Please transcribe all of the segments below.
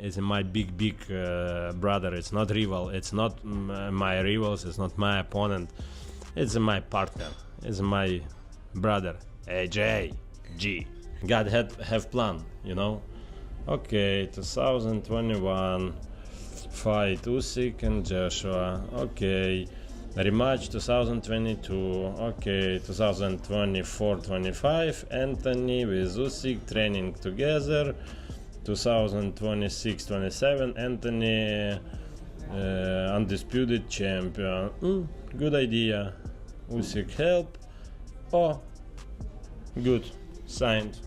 It's my big brother. It's not rival. It's not my rivals. It's not my opponent. It's my partner. It's my brother. AJ G. God have plan, you know. Okay, 2021 fight Usyk and Joshua. Okay, rematch 2022. Okay, 2024-25 Anthony with Usyk training together. 2026-27 Anthony undisputed champion. Good idea. Usyk help. Oh, good. Signed.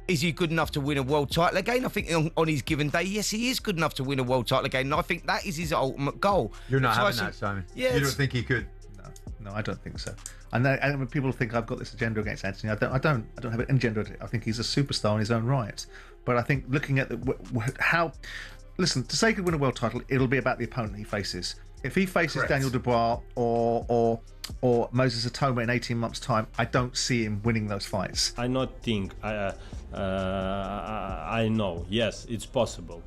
Is he good enough to win a world title again? I think on his given day, yes, he is good enough to win a world title again. And I think that is his ultimate goal. You're not having that, Simon. Yeah, you don't think he could? No, I don't think so. And when people think I've got this agenda against Anthony, I don't have an agenda. I think he's a superstar in his own right. But I think looking at how, listen, to say he could win a world title, it'll be about the opponent he faces. If he faces Correct. Daniel Dubois or Moses Atoma in 18 months' time, I don't see him winning those fights. I not think. I know. Yes, it's possible.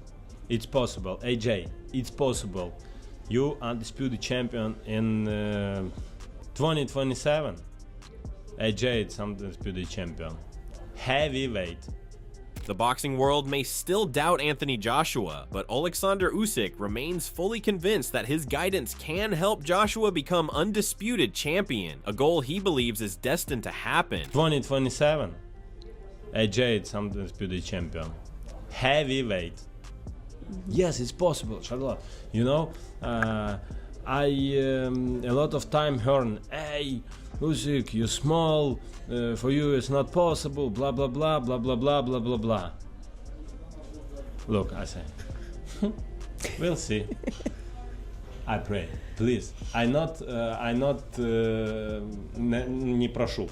It's possible. AJ, it's possible. You undisputed champion in 2027. AJ, it's undisputed champion. Heavyweight. The boxing world may still doubt Anthony Joshua, but Oleksandr Usyk remains fully convinced that his guidance can help Joshua become undisputed champion, a goal he believes is destined to happen. 2027. AJ, it's undisputed champion. Heavyweight. Yes, it's possible, Charlotte. You know, I a lot of time heard, hey, Usyk, you small, for you it's not possible, blah blah blah blah blah blah blah blah blah. Look, I say, we'll see. I pray, please. I not не прошу.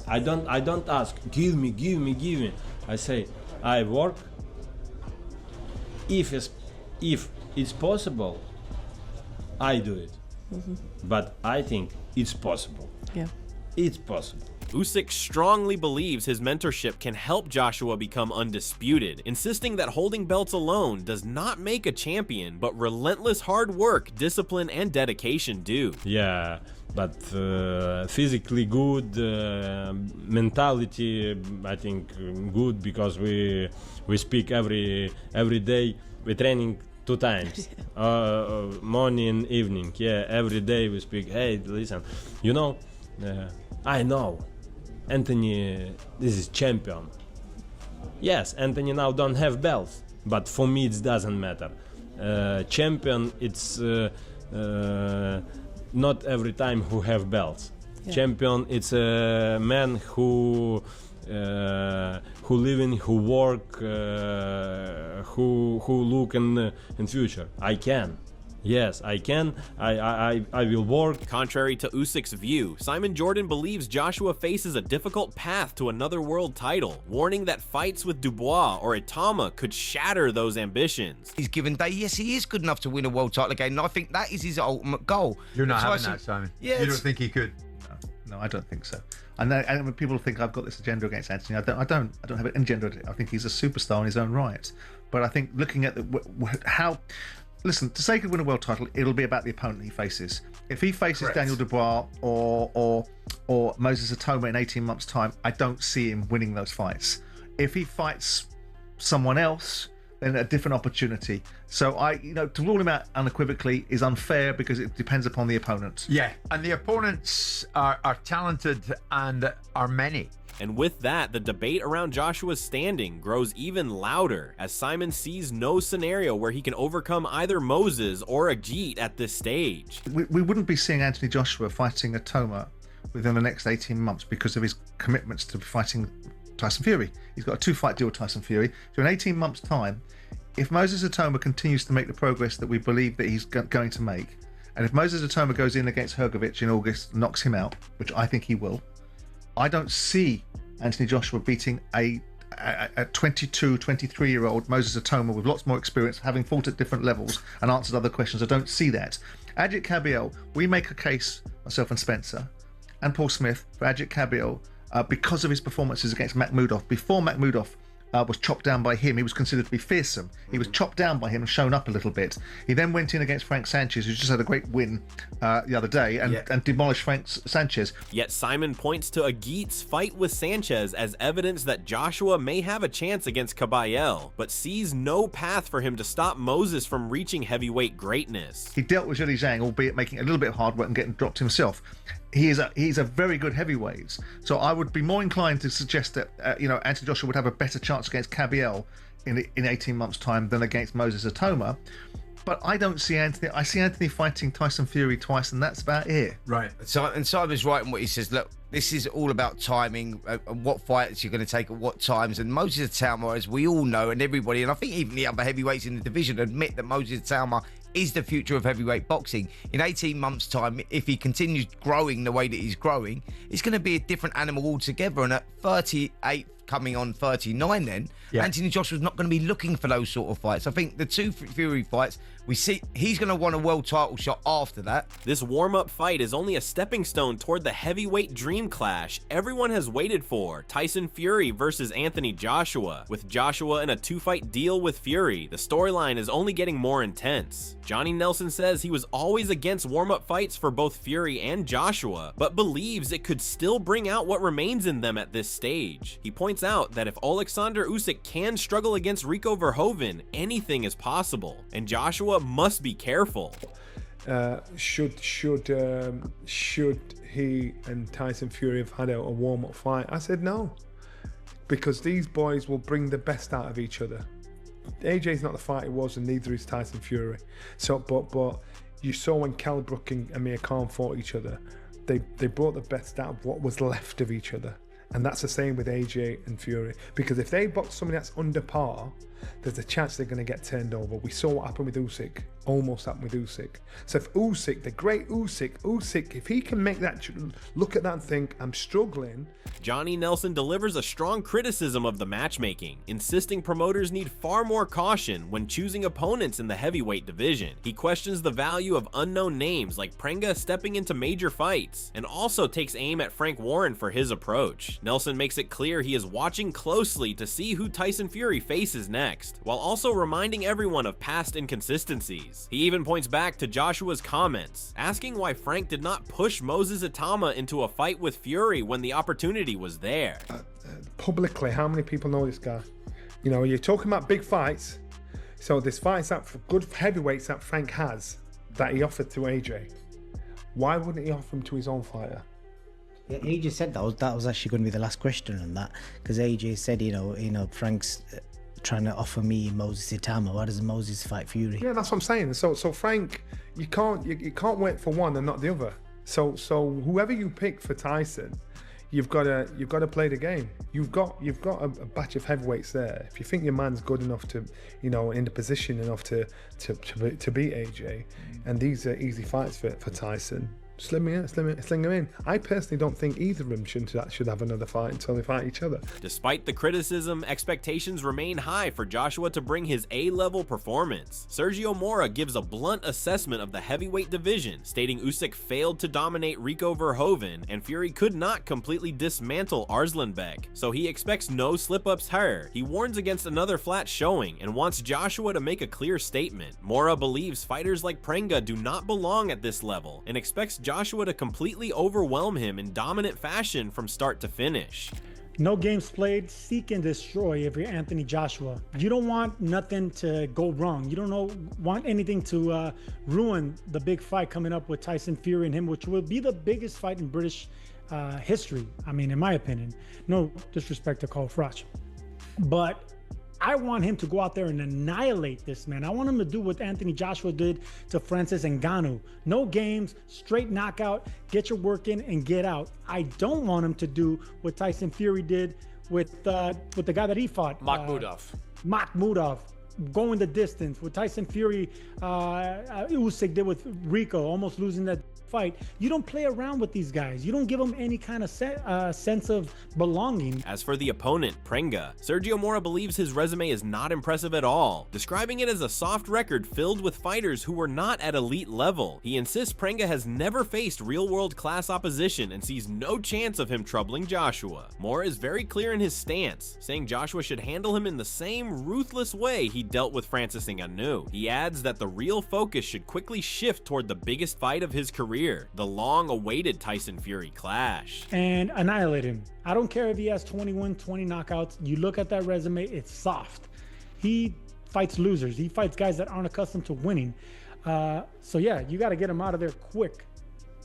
I don't ask. Give me. I say, I work. If it's possible, I do it. But I think it's possible. Yeah. It's possible. Usyk strongly believes his mentorship can help Joshua become undisputed, insisting that holding belts alone does not make a champion, but relentless hard work, discipline, and dedication do. Yeah, but physically good, mentality, I think good, because we speak every day. We're training 2 times, morning and evening. Yeah, every day we speak. Hey, listen, you know, I know Anthony, this is champion. Yes, Anthony now don't have belts, but for me it doesn't matter. Champion, it's not every time who have belts. Yeah. Champion, it's a man who live in, who work, who look in future. I can. Yes, I can. I will work. Contrary to Usyk's view, Simon Jordan believes Joshua faces a difficult path to another world title, warning that fights with Dubois or Itama could shatter those ambitions. His given day, yes, he is good enough to win a world title again, and I think that is his ultimate goal. You're not having that, Simon. Yeah, you don't think he could? No, I don't think so. And when people think I've got this agenda against Anthony, I don't have an agenda. I think he's a superstar in his own right. But I think looking at how. Listen, to say he could win a world title, it'll be about the opponent he faces. If he faces Correct. Daniel Dubois or Moses Atoma in 18 months' time, I don't see him winning those fights. If he fights someone else, then a different opportunity. So to rule him out unequivocally is unfair because it depends upon the opponent. Yeah, and the opponents are talented and are many. And with that, the debate around Joshua's standing grows even louder, as Simon sees no scenario where he can overcome either Moses or Ajit at this stage. We wouldn't be seeing Anthony Joshua fighting Atoma within the next 18 months because of his commitments to fighting Tyson Fury. He's got a 2-fight deal with Tyson Fury. So in 18 months' time, if Moses Atoma continues to make the progress that we believe that he's going to make, and if Moses Atoma goes in against Hrgovic in August, knocks him out, which I think he will, I don't see Anthony Joshua beating a 22, 23-year-old Moses Atoma with lots more experience, having fought at different levels and answered other questions. I don't see that. Ajit Cabiel, we make a case, myself and Spencer and Paul Smith, for Ajit Cabiel because of his performances against Makhmudov. Before Makhmudov was chopped down by him. He was considered to be fearsome. He was chopped down by him and shown up a little bit. He then went in against Frank Sanchez, who just had a great win the other day, and demolished Frank Sanchez. Yet Simon points to Agit's fight with Sanchez as evidence that Joshua may have a chance against Caballel, but sees no path for him to stop Moses from reaching heavyweight greatness. He dealt with Zhilei Zhang, albeit making a little bit of hard work and getting dropped himself. He's a very good heavyweight, so I would be more inclined to suggest that Anthony Joshua would have a better chance against Caballel in 18 months' time than against Moses Atoma. But I don't see Anthony. I see Anthony fighting Tyson Fury twice, and that's about it. Right. So, and Simon's right in what he says. Look, this is all about timing and what fights you're going to take at what times. And Moses Atoma, as we all know, and everybody, and I think even the other heavyweights in the division admit that Moses Atoma is the future of heavyweight boxing. In 18 months' time, if he continues growing the way that he's growing, it's going to be a different animal altogether. And at 38, coming on 39 then, Anthony Joshua's not going to be looking for those sort of fights. I think the two Fury fights, we see he's going to want a world title shot after that. This warm-up fight is only a stepping stone toward the heavyweight dream clash everyone has waited for, Tyson Fury versus Anthony Joshua. With Joshua in a 2-fight deal with Fury, the storyline is only getting more intense. Johnny Nelson says he was always against warm-up fights for both Fury and Joshua, but believes it could still bring out what remains in them at this stage. He points out that if Oleksandr Usyk can struggle against Rico Verhoeven, anything is possible, and Joshua must be careful. Should he and Tyson Fury have had a warm-up fight? I said no, because these boys will bring the best out of each other. AJ's not the fight he was, and neither is Tyson Fury. So, but you saw when Kell Brook and Amir Khan fought each other, they brought the best out of what was left of each other. And that's the same with AJ and Fury, because if they box somebody that's under par, there's a chance they're going to get turned over. We saw what happened with Usyk, almost happened with Usyk. So if Usyk, the great Usyk, if he can make that, look at that and think, I'm struggling. Johnny Nelson delivers a strong criticism of the matchmaking, insisting promoters need far more caution when choosing opponents in the heavyweight division. He questions the value of unknown names like Pringa stepping into major fights, and also takes aim at Frank Warren for his approach. Nelson makes it clear he is watching closely to see who Tyson Fury faces next, while also reminding everyone of past inconsistencies. He even points back to Joshua's comments, asking why Frank did not push Moses Atama into a fight with Fury when the opportunity was there. Publicly, how many people know this guy? You know, you're talking about big fights, so there's fights that for good heavyweights that Frank has that he offered to AJ. Why wouldn't he offer him to his own fighter? Yeah, AJ said that was actually going to be the last question on that, because AJ said, you know, Frank's trying to offer me Moses Itama. Why doesn't Moses fight Fury? Yeah, that's what I'm saying. So Frank, you can't wait for one and not the other. So whoever you pick for Tyson, you've got to play the game. You've got a batch of heavyweights there. If you think your man's good enough to, you know, in the position enough to beat AJ, and these are easy fights for Tyson, sling him in. I personally don't think either of them should have another fight until they fight each other. Despite the criticism, expectations remain high for Joshua to bring his A-level performance. Sergio Mora gives a blunt assessment of the heavyweight division, stating Usyk failed to dominate Rico Verhoeven and Fury could not completely dismantle Arslanbek, so he expects no slip-ups here. He warns against another flat showing and wants Joshua to make a clear statement. Mora believes fighters like Pringa do not belong at this level and expects Joshua to completely overwhelm him in dominant fashion from start to finish. No games played, seek and destroy if you're Anthony Joshua. You don't want nothing to go wrong. You don't want anything to ruin the big fight coming up with Tyson Fury and him, which will be the biggest fight in British history. I mean, in my opinion. No disrespect to Cole Froch. But I want him to go out there and annihilate this man. I want him to do what Anthony Joshua did to Francis Ngannou. No games, straight knockout, get your work in and get out. I don't want him to do what Tyson Fury did with the guy that he fought. Makhmudov. Makhmudov. going the distance. What Tyson Fury, Usyk did with Rico, almost losing that fight. You don't play around with these guys. You don't give them any kind of sense of belonging. As for the opponent, Pringa, Sergio Mora believes his resume is not impressive at all, describing it as a soft record filled with fighters who were not at elite level. He insists Pringa has never faced real-world class opposition and sees no chance of him troubling Joshua. Mora is very clear in his stance, saying Joshua should handle him in the same ruthless way he dealt with Francis Ngannou. He adds that the real focus should quickly shift toward the biggest fight of his career, the long-awaited Tyson Fury clash. And annihilate him. I don't care if he has 21, 20 knockouts. You look at that resume, it's soft. He fights losers. He fights guys that aren't accustomed to winning. So yeah, you got to get him out of there quick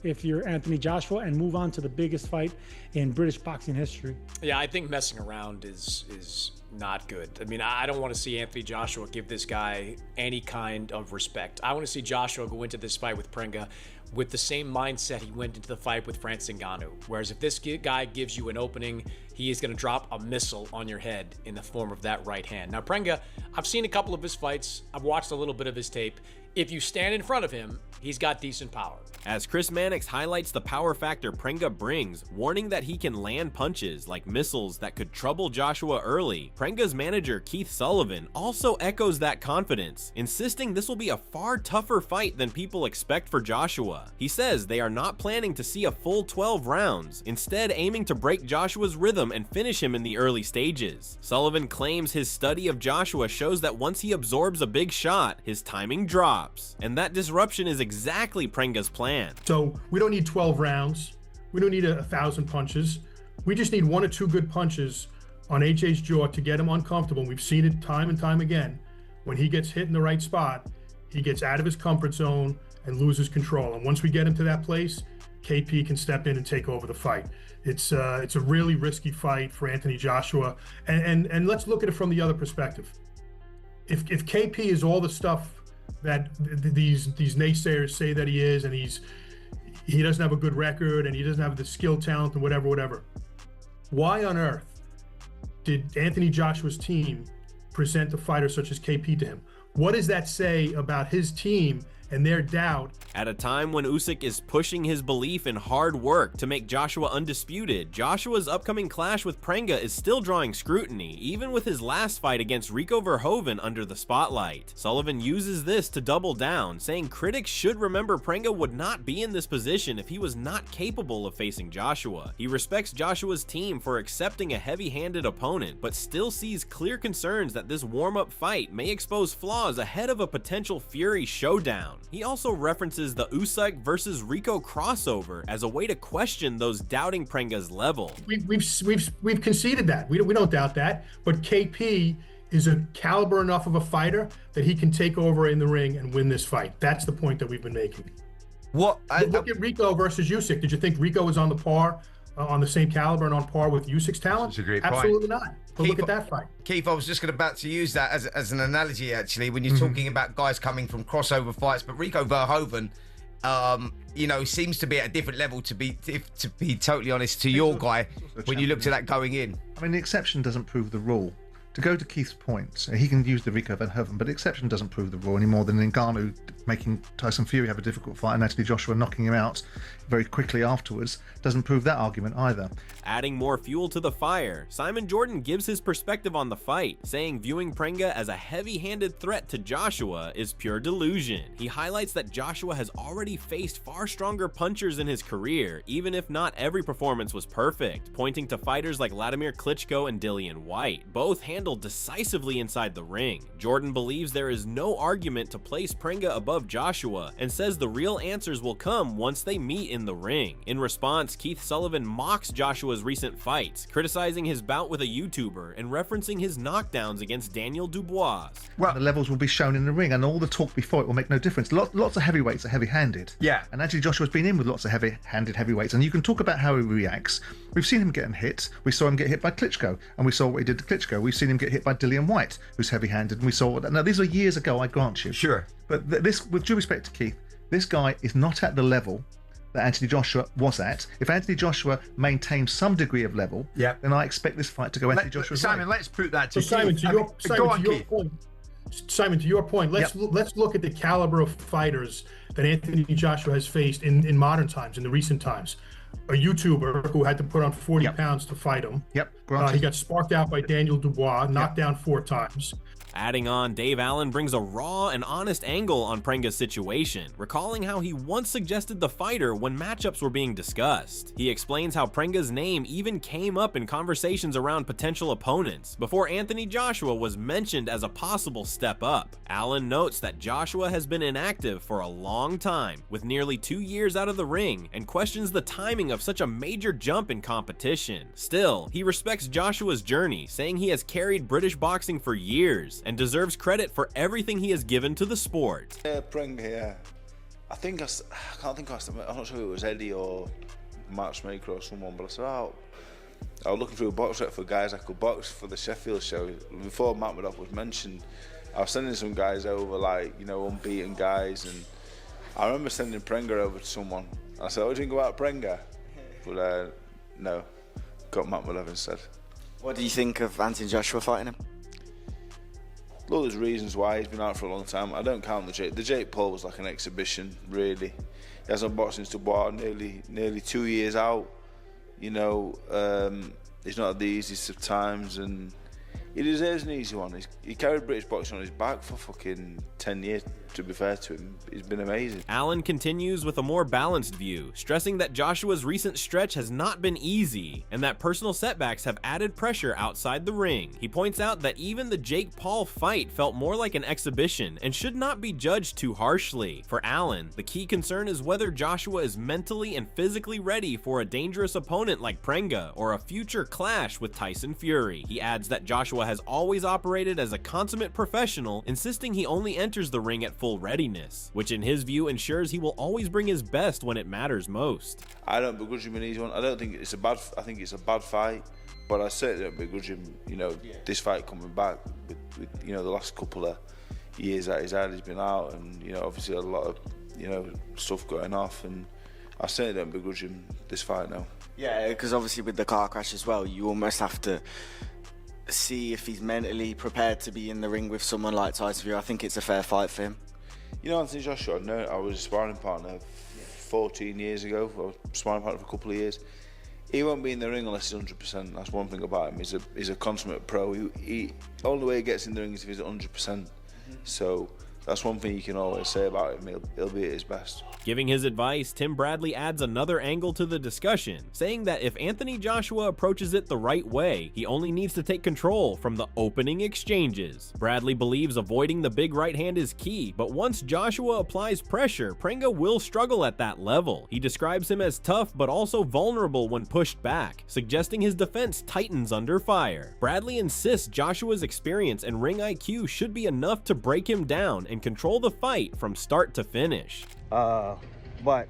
if you're Anthony Joshua, and move on to the biggest fight in British boxing history. Yeah, I think messing around is not good. I mean, I don't want to see Anthony Joshua give this guy any kind of respect. I want to see Joshua go into this fight with Pringa with the same mindset he went into the fight with Francis Ngannou. Whereas if this guy gives you an opening, he is going to drop a missile on your head in the form of that right hand. Now, Pringa, I've seen a couple of his fights. I've watched a little bit of his tape. If you stand in front of him, he's got decent power. As Chris Mannix highlights the power factor Pringa brings, warning that he can land punches like missiles that could trouble Joshua early, Pringa's manager Keith Sullivan also echoes that confidence, insisting this will be a far tougher fight than people expect for Joshua. He says they are not planning to see a full 12 rounds, instead aiming to break Joshua's rhythm and finish him in the early stages. Sullivan claims his study of Joshua shows that once he absorbs a big shot, his timing drops, and that disruption is exactly Pringa's plan. So we don't need 12 rounds. We don't need 1,000 punches. We just need 1 or 2 good punches on AJ's jaw to get him uncomfortable. We've seen it time and time again. When he gets hit in the right spot, he gets out of his comfort zone and loses control. And once we get him to that place, KP can step in and take over the fight. It's a really risky fight for Anthony Joshua. And let's look at it from the other perspective. If KP is all the stuff that these naysayers say that he is, and he doesn't have a good record and he doesn't have the skill, talent, and whatever, why on earth did Anthony Joshua's team present a fighter such as KP to him? What does that say about his team and their doubt? At a time when Usyk is pushing his belief in hard work to make Joshua undisputed, Joshua's upcoming clash with Pringa is still drawing scrutiny, even with his last fight against Rico Verhoeven under the spotlight. Sullivan uses this to double down, saying critics should remember Pringa would not be in this position if he was not capable of facing Joshua. He respects Joshua's team for accepting a heavy-handed opponent, but still sees clear concerns that this warm-up fight may expose flaws ahead of a potential Fury showdown. He also references the Usyk versus Rico crossover as a way to question those doubting Pringa's level. We've conceded that. We don't doubt that. But KP is a caliber enough of a fighter that he can take over in the ring and win this fight. That's the point that we've been making. Look at Rico versus Usyk. Did you think Rico was on the same caliber and on par with Usyk's talent? That's a great Absolutely point. not. But look at that fight. Keith, I was just about to use that as an analogy, actually, when you're talking about guys coming from crossover fights. But Rico Verhoeven, seems to be at a different level, to be totally honest, to your guy, when you looked at that going in. I mean, the exception doesn't prove the rule. To go to Keith's point, he can use the Rico Verhoeven, but the exception doesn't prove the rule any more than Ngannou making Tyson Fury have a difficult fight and Anthony Joshua knocking him out very quickly afterwards doesn't prove that argument either. Adding more fuel to the fire, Simon Jordan gives his perspective on the fight, saying viewing Pringa as a heavy-handed threat to Joshua is pure delusion. He highlights that Joshua has already faced far stronger punchers in his career, even if not every performance was perfect, pointing to fighters like Vladimir Klitschko and Dillian White, both handled decisively inside the ring. Jordan believes there is no argument to place Pringa above Joshua, and says the real answers will come once they meet in the ring. In response, Keith Sullivan mocks Joshua's recent fights, criticizing his bout with a YouTuber and referencing his knockdowns against Daniel Dubois. Well, the levels will be shown in the ring, and all the talk before it will make no difference. Lots of heavyweights are heavy-handed. Yeah. And actually Joshua's been in with lots of heavy-handed heavyweights, and you can talk about how he reacts. We've seen him getting hit. We saw him get hit by Klitschko, and we saw what he did to Klitschko. We've seen him get hit by Dillian White, who's heavy-handed, and we saw that. Now, these are years ago, I grant you. Sure. But this, with due respect to Keith, this guy is not at the level that Anthony Joshua was at. If Anthony Joshua maintains some degree of level, then I expect this fight to go Anthony Joshua's Simon, way. let's put that to So Simon, Keith. to your point, Simon, to your point, let's look at the caliber of fighters that Anthony Joshua has faced in modern times, in the recent times. A YouTuber who had to put on 40 pounds to fight him. He got sparked out by Daniel Dubois, knocked down 4 times. Adding on, Dave Allen brings a raw and honest angle on Prenga's situation, recalling how he once suggested the fighter when matchups were being discussed. He explains how Prenga's name even came up in conversations around potential opponents, before Anthony Joshua was mentioned as a possible step up. Allen notes that Joshua has been inactive for a long time, with nearly 2 years out of the ring, and questions the timing of such a major jump in competition. Still, he respects Joshua's journey, saying he has carried British boxing for years, and deserves credit for everything he has given to the sport. Pringa, yeah. I can't think I'm not sure if it was Eddie or Matchmaker or someone, but I said, I was looking through a box set for guys I could box for the Sheffield show. Before Matmadov was mentioned, I was sending some guys over, like, you know, unbeaten guys, and I remember sending Pringa over to someone. I said, what do you think about Pringa? But no, got Matmadov instead. What do you think of Anthony Joshua fighting him? Look, there's reasons why. He's been out for a long time. I don't count the Jake. The Jake Paul was like an exhibition, really. He hasn't boxed since Dubois, nearly 2 years out. You know, he's not had the easiest of times, and he deserves an easy one. He carried British boxing on his back for fucking 10 years, to be fair to him. He's been amazing. Allen continues with a more balanced view, stressing that Joshua's recent stretch has not been easy, and that personal setbacks have added pressure outside the ring. He points out that even the Jake Paul fight felt more like an exhibition and should not be judged too harshly. For Allen, the key concern is whether Joshua is mentally and physically ready for a dangerous opponent like Pringa or a future clash with Tyson Fury. He adds that Joshua has always operated as a consummate professional, insisting he only enters the ring at full readiness, which in his view ensures he will always bring his best when it matters most. I don't begrudge him an easy one. I think it's a bad fight, but I certainly don't begrudge him, you know, this fight coming back with you know, the last couple of years that he's been out, and, you know, obviously a lot of, you know, stuff going off, and I certainly don't begrudge him this fight now. Yeah, because obviously with the car crash as well, you almost have to see if he's mentally prepared to be in the ring with someone like Tyson Fury. I think it's a fair fight for him. You know, Anthony Joshua, I was a sparring partner 14 years ago. I was a sparring partner for a couple of years. He won't be in the ring unless he's 100%. That's one thing about him. He's a consummate pro. He only way he gets in the ring is if he's 100%. So that's one thing you can always say about him. He'll be at his best. Giving his advice, Tim Bradley adds another angle to the discussion, saying that if Anthony Joshua approaches it the right way, he only needs to take control from the opening exchanges. Bradley believes avoiding the big right hand is key, but once Joshua applies pressure, Pringa will struggle at that level. He describes him as tough but also vulnerable when pushed back, suggesting his defense tightens under fire. Bradley insists Joshua's experience and ring IQ should be enough to break him down and control the fight from start to finish. But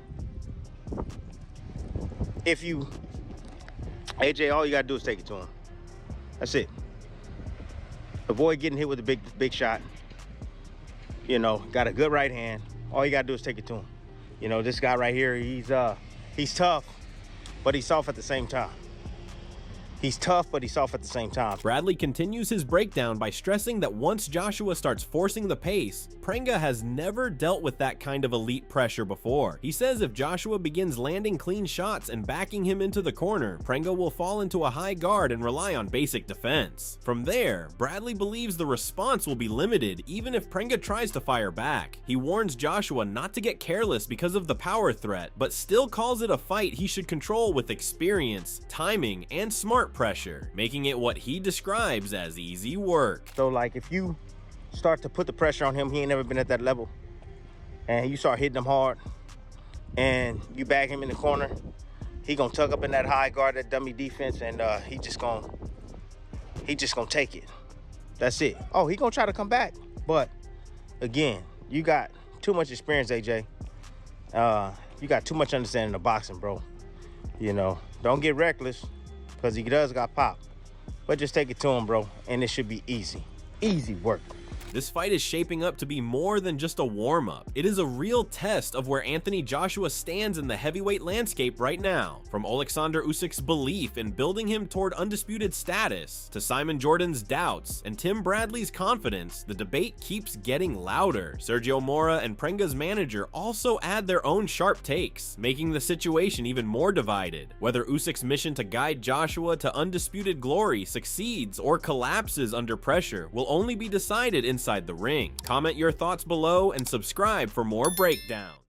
if you, AJ, all you gotta do is take it to him. That's it. Avoid getting hit with a big shot. You know, got a good right hand. All you gotta do is take it to him. You know, this guy right here, he's tough, but he's soft at the same time. He's tough, but he's soft at the same time. Bradley continues his breakdown by stressing that once Joshua starts forcing the pace, Pringa has never dealt with that kind of elite pressure before. He says if Joshua begins landing clean shots and backing him into the corner, Pringa will fall into a high guard and rely on basic defense. From there, Bradley believes the response will be limited even if Pringa tries to fire back. He warns Joshua not to get careless because of the power threat, but still calls it a fight he should control with experience, timing, and smart pressure, making it what he describes as easy work. So like if you start to put the pressure on him, he ain't never been at that level, and you start hitting him hard and you bag him in the corner, he gonna tuck up in that high guard, that dummy defense, and he just gonna take it. That's it. Oh, he gonna try to come back, but again, you got too much experience, AJ. You got too much understanding of boxing, bro. You know, don't get reckless, because he does got pop. But just take it to him, bro, and it should be easy. Easy work. This fight is shaping up to be more than just a warm-up. It is a real test of where Anthony Joshua stands in the heavyweight landscape right now. From Oleksandr Usyk's belief in building him toward undisputed status, to Simon Jordan's doubts and Tim Bradley's confidence, the debate keeps getting louder. Sergio Mora and Prenga's manager also add their own sharp takes, making the situation even more divided. Whether Usyk's mission to guide Joshua to undisputed glory succeeds or collapses under pressure will only be decided inside the ring. Comment your thoughts below and subscribe for more breakdowns.